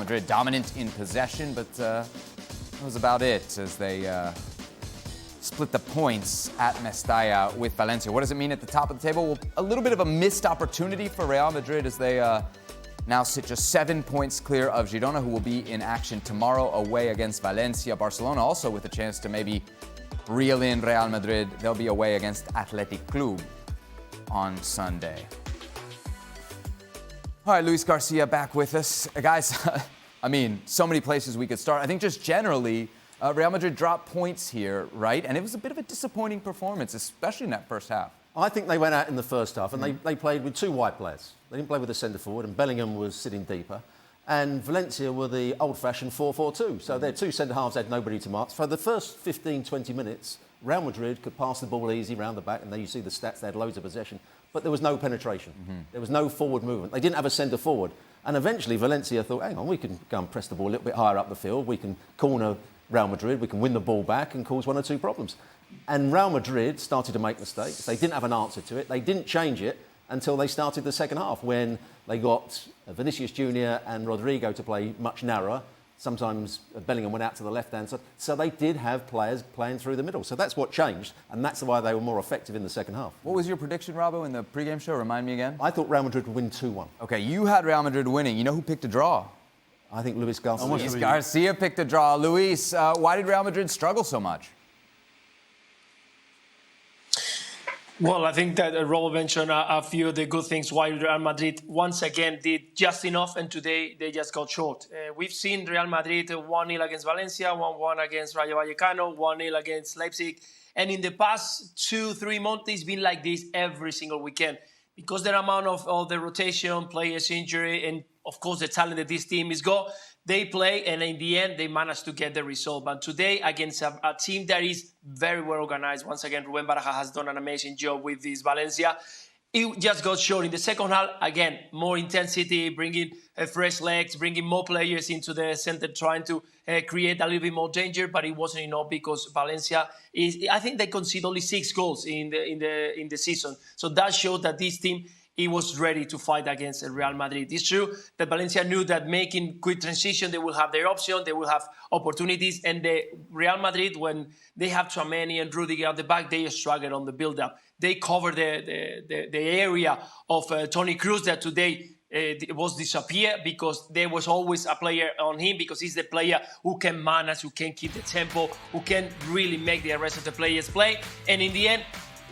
Madrid dominant in possession, but that was about it as they split the points at Mestalla with Valencia. What does it mean at the top of the table? Well, a little bit of a missed opportunity for Real Madrid as they now sit just 7 points clear of Girona, who will be in action tomorrow away against Valencia. Barcelona also with a chance to maybe reel in Real Madrid. They'll be away against Athletic Club on Sunday. All right, Luis Garcia back with us. Guys, I mean, so many places we could start. I think just generally, Real Madrid dropped points here, right? And it was a bit of a disappointing performance, especially in that first half. I think they went out in the first half and they played with two wide players. They didn't play with a centre-forward, and Bellingham was sitting deeper. And Valencia were the old-fashioned 4-4-2. So their two centre-halves had nobody to mark. For the first 15, 20 minutes, Real Madrid could pass the ball easy round the back, and there you see the stats, they had loads of possession. But there was no penetration. There was no forward movement. They didn't have a centre-forward. And eventually Valencia thought, hang on, we can go and press the ball a little bit higher up the field. We can corner Real Madrid, we can win the ball back and cause one or two problems. And Real Madrid started to make mistakes. They didn't have an answer to it. They didn't change it until they started the second half, when they got Vinicius Junior and Rodrigo to play much narrower. Sometimes Bellingham went out to the left-hand side. So they did have players playing through the middle. So that's what changed, and that's why they were more effective in the second half. What was your prediction, Robbo, in the pregame show? Remind me again. I thought Real Madrid would win 2-1. Okay, you had Real Madrid winning. You know who picked a draw? I think Luis Garcia. Luis Garcia picked a draw. Luis, why did Real Madrid struggle so much? Well, I think that Robo mentioned a few of the good things why Real Madrid once again did just enough, and today they just got short. We've seen Real Madrid 1-0 against Valencia, 1-1 against Rayo Vallecano, 1-0 against Leipzig. And in the past 2-3 months, it's been like this every single weekend. Because the amount of the rotation, players injury, and of course the talent that this team is got, they play, and in the end, they manage to get the result. But today, against a team that is very well organized, once again, Rubén Baraja has done an amazing job with this Valencia. It just got short in the second half. Again, more intensity, bringing fresh legs, bringing more players into the center, trying to create a little bit more danger. But it wasn't enough because Valencia I think they conceded only 6 goals in the season. So that showed that this team, he was ready to fight against Real Madrid. It's true that Valencia knew that making quick transition, they will have their option, they will have opportunities. And the Real Madrid, when they have Tchouaméni and Rudiger at the back, they struggle on the build-up. They cover the area of Toni Kroos that today was disappeared, because there was always a player on him, because he's the player who can manage, who can keep the tempo, who can really make the rest of the players play. And in the end,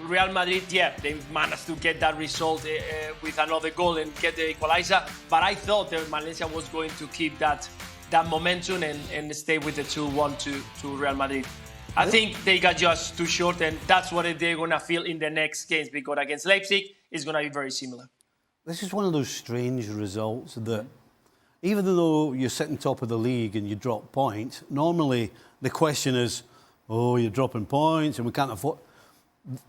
Real Madrid, they managed to get that result with another goal and get the equalizer. But I thought that Valencia was going to keep that momentum and stay with the 2-1 to Real Madrid. I think they got just too short, and that's what they're going to feel in the next games, because against Leipzig, it's going to be very similar. This is one of those strange results that, even though you're sitting top of the league and you drop points, normally the question is, oh, you're dropping points and we can't afford...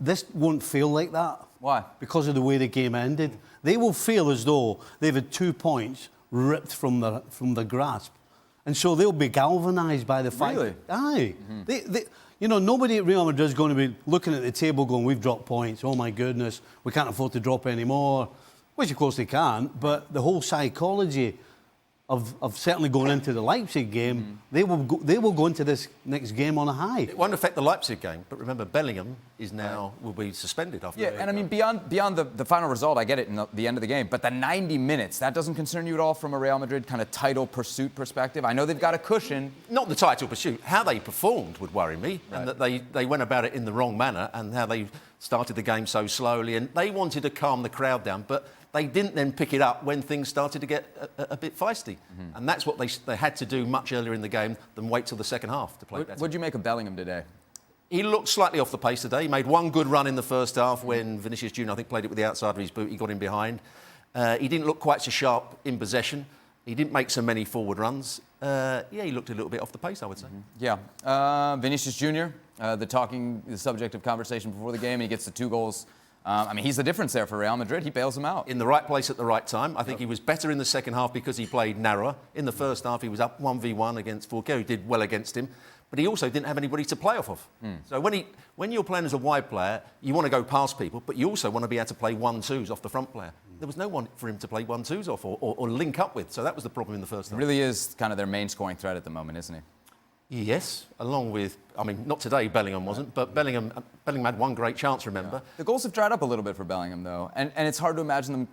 This won't feel like that. Why? Because of the way the game ended. They will feel as though they've had 2 points ripped from their grasp. And so they'll be galvanised by the fact... Really? Aye. You know, nobody at Real Madrid is going to be looking at the table going, we've dropped points, oh my goodness, we can't afford to drop any more. Which, of course, they can't. But the whole psychology of certainly going into the Leipzig game, they will go into this next game on a high. It won't affect the Leipzig game, but remember, Bellingham will be suspended after. Yeah, and I mean, beyond the final result, I get it in the end of the game, but the 90 minutes, that doesn't concern you at all from a Real Madrid kind of title pursuit perspective? I know they've got a cushion. Not the title pursuit. How they performed would worry me, and that they went about it in the wrong manner, and how they started the game so slowly, and they wanted to calm the crowd down, but they didn't then pick it up when things started to get a bit feisty. And that's what they had to do much earlier in the game than wait till the second half to play better. What did you make of Bellingham today? He looked slightly off the pace today. He made one good run in the first half when Vinicius Junior, I think, played it with the outside of his boot. He got him behind. He didn't look quite so sharp in possession. He didn't make so many forward runs. He looked a little bit off the pace, I would say. Yeah. Vinicius Junior, the subject of conversation before the game, and he gets the 2 goals. I mean, he's the difference there for Real Madrid. He bails them out. In the right place at the right time. I think he was better in the second half because he played narrower. In the first half, he was up 1v1 against Forqué, who did well against him. But he also didn't have anybody to play off of. So when you're playing as a wide player, you want to go past people, but you also want to be able to play 1-2s off the front player. there was no one for him to play 1-2s off or link up with. So that was the problem in the first half. It really is kind of their main scoring threat at the moment, isn't he? Yes, along with, I mean, not today Bellingham wasn't, but Bellingham had one great chance, remember? Yeah. The goals have dried up a little bit for Bellingham, though. And it's hard to imagine them,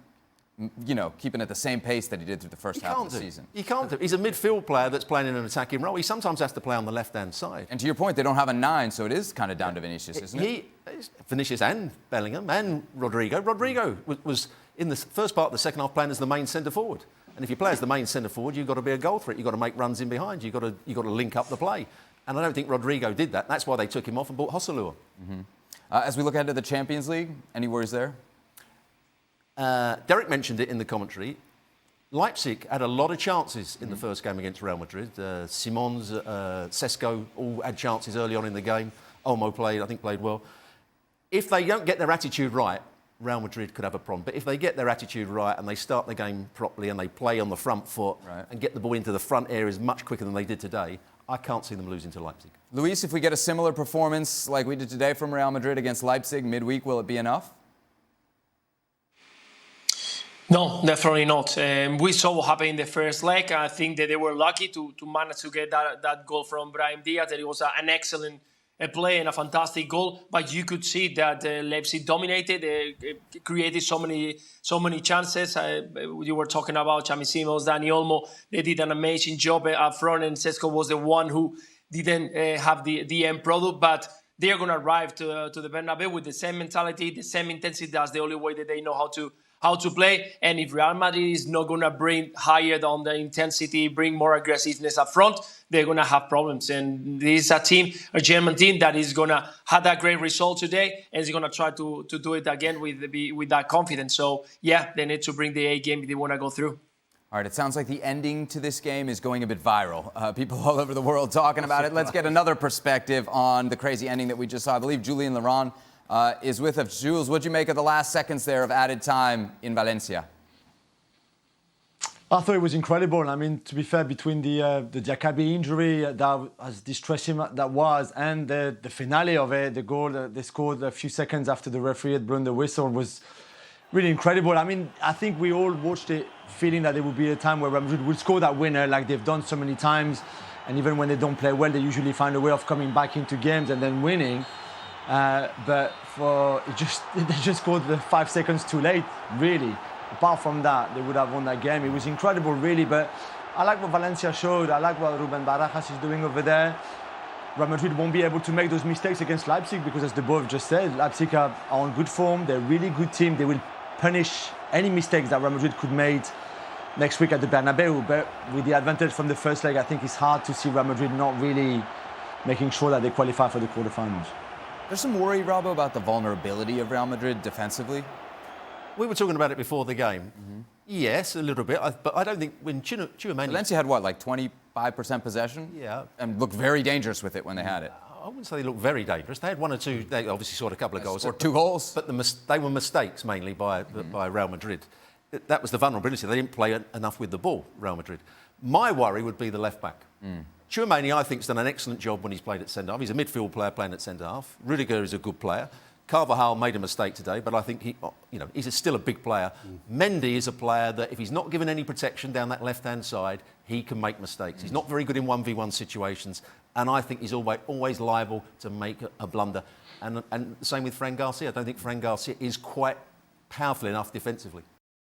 you know, keeping at the same pace that he did through the first half of the season. He can't do. He's a midfield player that's playing in an attacking role. He sometimes has to play on the left-hand side. And to your point, they don't have a 9, so it is kind of down to Vinicius, isn't it? Vinicius and Bellingham and Rodrigo. Rodrigo was in the first part of the second half playing as the main centre-forward. And if you play as the main centre-forward, you've got to be a goal threat. You've got to make runs in behind. You've got to link up the play. And I don't think Rodrigo did that. That's why they took him off and brought Joselu on. Mm-hmm. As we look ahead to the Champions League, any worries there? Derek mentioned it in the commentary. Leipzig had a lot of chances in the first game against Real Madrid. Simons, Sesko all had chances early on in the game. Olmo played well. If they don't get their attitude right, Real Madrid could have a problem. But if they get their attitude right and they start the game properly and they play on the front foot and get the ball into the front areas much quicker than they did today, I can't see them losing to Leipzig. Luis, if we get a similar performance like we did today from Real Madrid against Leipzig midweek, will it be enough? No, definitely not. We saw what happened in the first leg. I think that they were lucky to manage to get that goal from Brahim Diaz. That it was an excellent play and a fantastic goal. But you could see that Leipzig dominated. They created so many chances. You were talking about Xavi Simons, Dani Olmo. They did an amazing job up front, and Sesko was the one who didn't have the end product. But they are going to arrive to the Bernabeu with the same mentality, the same intensity. That's the only way that they know how to play. And if Real Madrid is not going to bring higher on the intensity, bring more aggressiveness up front, they're going to have problems. And this is a team, a German team, that is going to have that great result today and is going to try to do it again with that confidence. So, yeah, they need to bring the A game if they want to go through. All right, it sounds like the ending to this game is going a bit viral. People all over the world talking about it. Let's get another perspective on the crazy ending that we just saw. I believe Julian Laurent is with us. Jules, what'd you make of the last seconds there of added time in Valencia? I thought it was incredible. I mean, to be fair, between the Diakabi injury, that as distressing that was, and the finale of it, the goal that they scored a few seconds after the referee had blown the whistle, was really incredible. I mean, I think we all watched it feeling that there would be a time where Real Madrid would score that winner like they've done so many times. And even when they don't play well, they usually find a way of coming back into games and then winning. But they just scored the 5 seconds too late, really. Apart from that, they would have won that game. It was incredible, really. But I like what Valencia showed. I like what Ruben Barajas is doing over there. Real Madrid won't be able to make those mistakes against Leipzig because, as the both just said, Leipzig are on good form. They're a really good team. They will punish any mistakes that Real Madrid could make next week at the Bernabeu. But with the advantage from the first leg, I think it's hard to see Real Madrid not really making sure that they qualify for the quarterfinals. There's some worry, Robbo, about the vulnerability of Real Madrid defensively. We were talking about it before the game. Mm-hmm. Yes, a little bit. But I don't think when Tchouaméni... Valencia had, what, like 25% possession? Yeah. And looked very dangerous with it when they had it. I wouldn't say they looked very dangerous. They had one or two... They obviously scored a couple of goals. Or 2 goals. But they were mistakes, mainly, by Real Madrid. That was the vulnerability. They didn't play enough with the ball, Real Madrid. My worry would be the left-back. Tchouaméni, I think, has done an excellent job when he's played at centre-half. He's a midfield player playing at centre-half. Rudiger is a good player. Carvajal made a mistake today, but I think he's still a big player. Mendy is a player that, if he's not given any protection down that left-hand side, he can make mistakes. He's not very good in 1v1 situations, and I think he's always liable to make a blunder. And the same with Fran Garcia. I don't think Fran Garcia is quite powerful enough defensively.